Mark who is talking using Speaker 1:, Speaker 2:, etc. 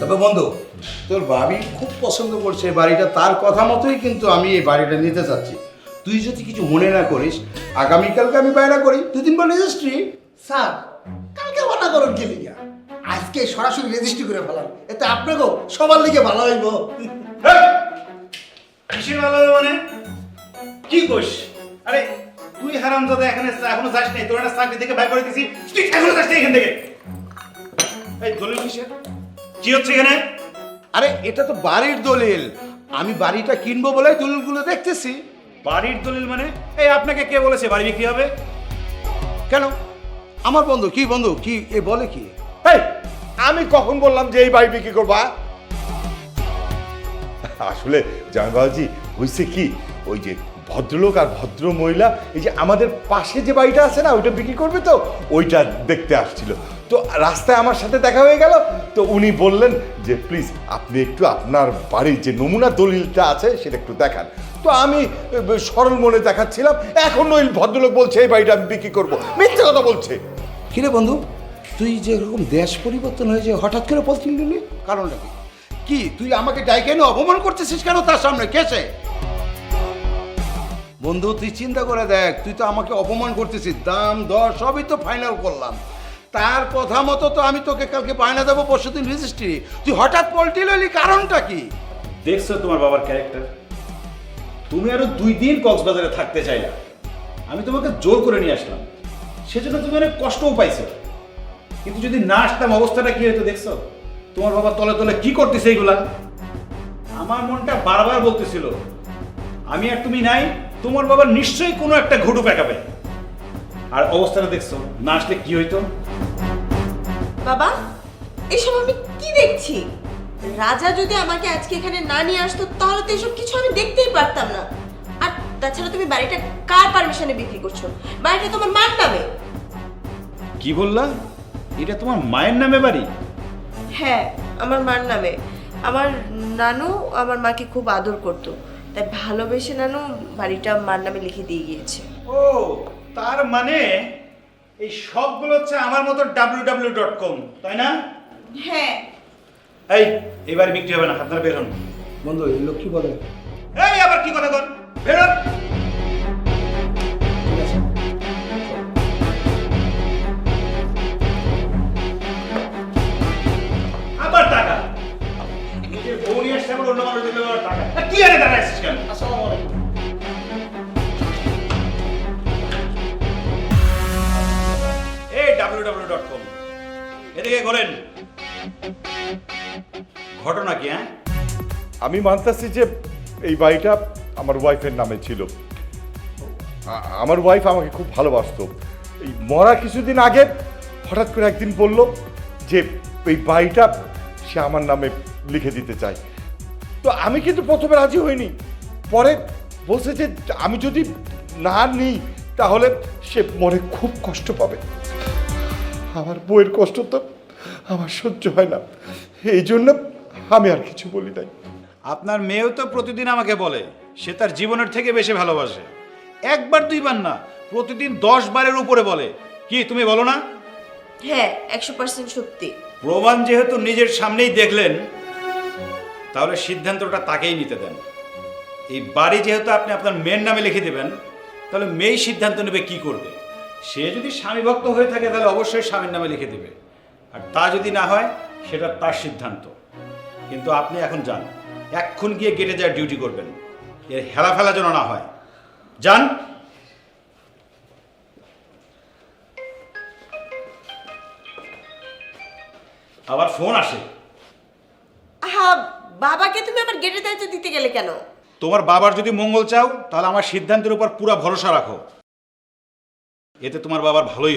Speaker 1: তবে বন্ধু, তোর ভাবি খুব পছন্দ করছে এই বাড়িটা, তার কথা মতোই কিন্তু আমি এই বাড়িটা নিতে চাচ্ছি। তুই যদি কিছু মনে না করিস, আগামীকালকে আমি বায়না করি 2 দিন পর রেজিস্ট্রি।
Speaker 2: স্যার, কালকে মানা করুন কি লিগা? আজকে সরাসরি রেজিস্ট্রি করে ফেলান, এতে আপনাকেও সবার লিগে ভালো হইব।
Speaker 3: কিসের ভালো হবে মানে? কি কোষ? আরে তুই হারামজাদা এখনো যাস নাই, তোর একটা চাকরি থেকে বাইর করে দিছি, তুই এখনো যাস নাই এখান থেকে। এই দলিল কিসের? কি হচ্ছে এখানে?
Speaker 1: আরে এটা তো বাড়ির দলিল, আমি বাড়িটা কিনবো বলে দলিলগুলো দেখতেছি।
Speaker 3: বাড়ির দলিল মানে? এই আপনাকে কে বলেছে বাড়ি বিক্রি হবে?
Speaker 1: কেন? আমার বন্ধু কি এ বলে কি?
Speaker 4: এই, আমি কখন বললাম যে এই বাড়ি বিক্রি করবা? আসলে জামাইবাবুজি হয়েছে কি, ওই যে ভদ্রলোক আর ভদ্র মহিলা এই যে আমাদের পাশে যে বাড়িটা আছে না, ওইটা বিক্রি করবে, তো ওইটা দেখতে আসছিল। তো রাস্তায় আমার সাথে দেখা হয়ে গেল, তো উনি বললেন যে প্লিজ আপনি একটু আপনার বাড়ির যে নমুনা দলিলটা আছে সেটা একটু দেখান। তো আমি সরল মনে দেখাচ্ছিলাম, এখন ওই ভদ্রলোক বলছে এই বাড়িটা আমি বিক্রি করবো, মিথ্যে কথা বলছে।
Speaker 1: কিরে বন্ধু, তুই যে এরকম দেশ পরিবর্তন হয়েছে হঠাৎ করে বলছিলি দিলি, কারণটা কি? কি তুই আমাকে ডাইকে এনে অপমান করতেছিস কেন তার সামনে? কেসে বন্ধু, তুই চিন্তা করে দেখ, তুই তো আমাকে অপমান করতেছিস, দাম দর সবই তো ফাইনাল করলাম, তার কথা মতো তো আমি তোকে কালকে বায়না দেবো, পরশুদিন রেজিস্ট্রি, তুই হঠাৎ পল্টি লইলি, কারণটা কি?
Speaker 3: দেখছো তোমার বাবার ক্যারেক্টার? তুমি আরো 2 দিন কক্সবাজারে থাকতে চাইলা, আমি তোমাকে জোর করে নিয়ে আসলাম, সেজন্য তুমি অনেক কষ্টও পাইছো। কিন্তু যদি না আসতাম অবস্থাটা কি হতো দেখছো? তোমার বাবা তলে তলে কি করতেছে এইগুলা? আমার মনটা বারবার বলতেছিল আমি আর তুমি নাই, তোমার বাবা নিশ্চয়ই কোনো একটা ঘুটু পেকাবে। আর অবস্থাটা দেখছো, না আসলে কি হইতো?
Speaker 5: বাবা, এসব আমি কি দেখছি? রাজা যদি আমাকে আজকে এখানে না নিয়ে আসতো তাহলে তো এসব কিছু আমি দেখতেই পারতাম না। আর তাছাড়া তুমি বাড়িটা কার পারমিশনে বিক্রি করছো? বাড়িটা তোমার মার নামে।
Speaker 3: কি বললা? এটা তোমার মায়ের নামে বাড়ি?
Speaker 5: হ্যাঁ, আমার মার নামে। আমার নানু আমার মাকে খুব আদর করতো, তাই ভালোবেসে নানু বাড়িটা মার নামে লিখে দিয়ে গিয়েছে।
Speaker 3: ও, তার মানে এই সবগুলো হচ্ছে আমার মতো www.com, তাই না?
Speaker 5: হ্যাঁ।
Speaker 3: এই এবার বিক্রি হবে না, আপনারা বের হন।
Speaker 1: বন্ধু, এই লোক কি বলে?
Speaker 3: এই আবার কি কথা কন? বের হন।
Speaker 1: ঠিক আছে,
Speaker 3: আবার টাকা নিজের বউ নিয়ে আসছে, আবার অন্য মানুষ দিলে আবার টাকা। তুই আরে টাকা আসছিস কেন?
Speaker 2: আসসালামু আলাইকুম।
Speaker 3: এই www.com এদিকে করেন। ঘটনা কি? হ্যাঁ,
Speaker 4: আমি মানতেছি যে এই বাড়িটা আমার ওয়াইফের নামে ছিল। আমার ওয়াইফ আমাকে খুব ভালোবাসতো। এই মরা কিছুদিন আগে হঠাৎ করে একদিন বলল যে এই বাড়িটা সে আমার নামে লিখে দিতে চায়। তো আমি কিন্তু প্রথমে রাজি হইনি, পরে বলছে যে আমি যদি না নিই তাহলে সে মনে খুব কষ্ট পাবে। আমার বউয়ের কষ্ট তো আমার সহ্য হয় না, এই জন্য আমি আর কিছু বলি নাই।
Speaker 3: আপনার মেয়েও তো প্রতিদিন আমাকে বলে সে তার জীবনের থেকে বেশি ভালোবাসে। একবার দুইবার না, প্রতিদিন 10 বারের উপরে বলে। কি তুমি বলো না?
Speaker 5: হ্যাঁ, 100% সত্যি।
Speaker 3: প্রমাণ যেহেতু নিজের সামনেই দেখলেন, তাহলে সিদ্ধান্তটা তাকেই নিতে দেন। এই বাড়ি যেহেতু আপনি আপনার মেয়ের নামে লিখে দেবেন, তাহলে মেয়েই সিদ্ধান্ত নেবে কি করবে। সে যদি স্বামী ভক্ত হয়ে থাকে তাহলে অবশ্যই স্বামীর নামে লিখে দেবে, আর তা যদি না হয় সেটা তার সিদ্ধান্ত। কিন্তু আপনি এখন যান, এক্ষুন গিয়ে গেটে যাওয়ার ডিউটি করবেন, এর হেলাফেলা যেন না হয়। যান। আবার ফোন আসে।
Speaker 5: হ্যাঁ, বাবাকে তুমি আবার গেটের দায়িত্ব দিতে গেলে কেন?
Speaker 3: তোমার বাবার যদি মঙ্গল চাও তাহলে আমার সিদ্ধান্তের উপর পুরো ভরসা রাখো, এতে তোমার বাবার ভালোই